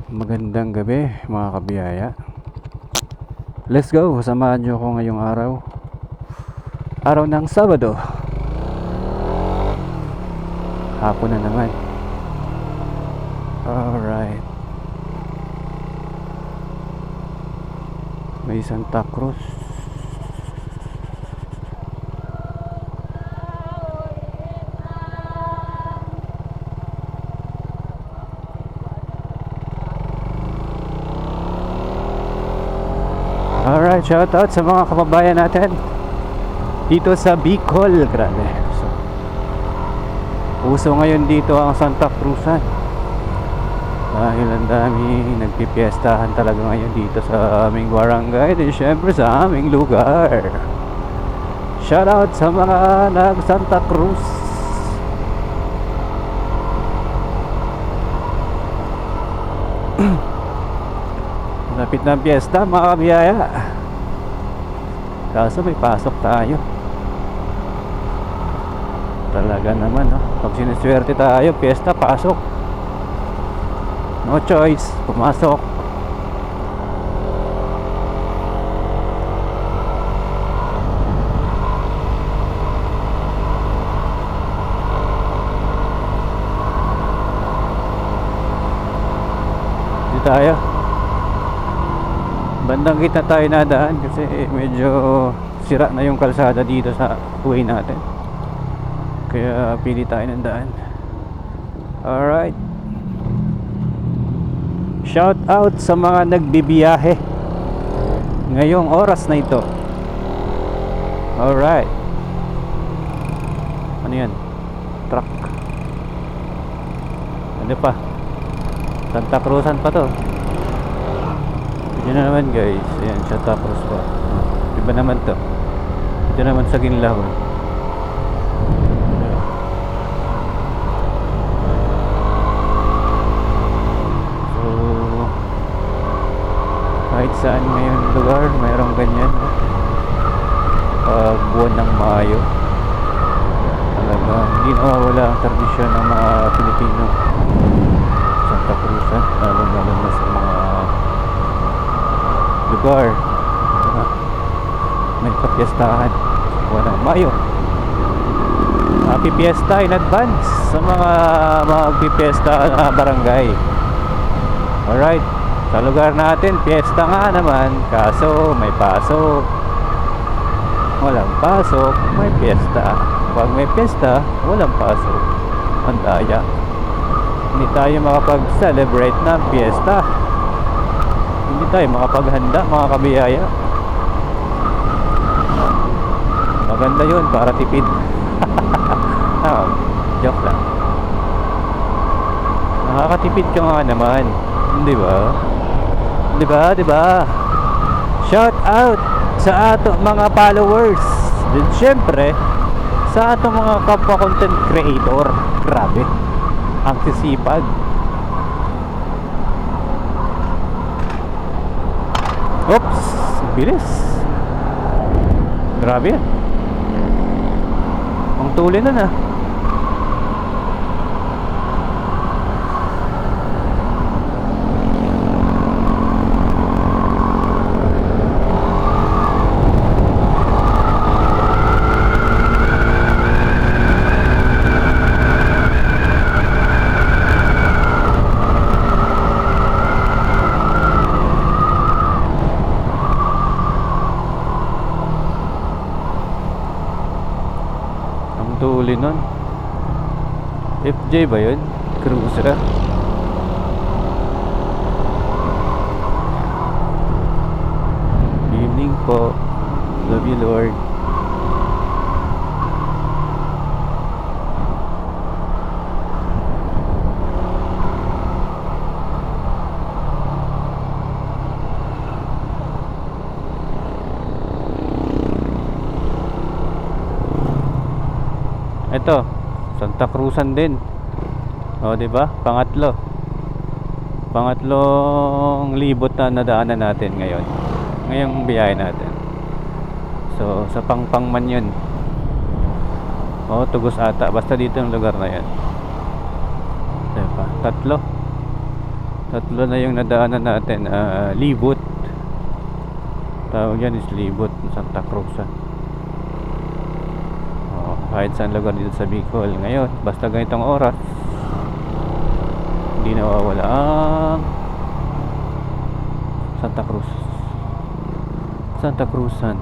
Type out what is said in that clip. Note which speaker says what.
Speaker 1: Magandang gabi mga kabiyaya. Let's go, samahan nyo ako ngayong araw. Araw ng Sabado. Hapon na naman. Alright. May Santa Cruz. Alright, shout out sa mga kababayan natin dito sa Bicol. Grabe. Uso ngayon dito ang Santa Cruzan dahil ang dami nagpipiestahan talaga ngayon dito sa aming barangay at syempre sa aming lugar. Shout out sa mga nag Santa Cruz. Lapit na ang piyesta mga kabiyaya. Kaso may pasok tayo. Talaga naman, no? Pag siniswerte tayo, piyesta, pasok. No choice, pumasok. Dito tayo. Bandang gitna tayo nadaan kasi medyo sira na yung kalsada dito sa way natin. Kaya pili tayo ng daan. Alright. Shout out sa mga nagbibiyahe ngayong oras na ito. Alright. Ano yan? Truck. Ano pa? Santa Cruzan pa to. Ito na naman guys. Ayan, Santa Cruz pa. Iba naman to. Ito naman sa Ginlahon. So kahit saan ngayon lugar mayroong ganyan, buwan ng Mayo talaga hindi nawawala ang tradisyon ng mga Pilipino. Santa Cruzan, lalo na sa mga lugar may kapiestahan buwan ng Mayo. Happy Fiesta in advance sa mga magpipiesta na barangay. Alright, sa lugar natin fiesta nga naman, kaso may pasok. Walang pasok, may fiesta. Pag may fiesta, walang pasok. Ang daya. Hindi tayo makapag-celebrate ng fiesta. Hindi tayo makapaghanda mga kabiyaya. Maganda yun para tipid. Joke lang. Nakakatipid ka nga naman, di ba? Di ba? Di ba? Shout out sa ato mga followers. Then syempre sa ato mga kapwa content creator. Grabe ang sisipag. Oops, bilis. Grabe yan. Ang tuloy na na. Tuli nun. FJ ba yun? Cruiser. Evening po. Love you Lord. Ito, Santa Cruzan din. O, di ba? Pangatlong libot na nadaanan natin ngayon. Ngayong biyahe natin. So, sa Pangpangman yun. O, Tugos ata. Basta dito yung lugar na yan. Diba? Tatlo. Tatlo na yung nadaanan natin. Libot. Tawag yan is Libot, Santa Cruz. Kahit saan lugar dito sa Bicol. Ngayon, basta ganitong oras, hindi nawawala ang Santa Cruz. Santa Cruzan.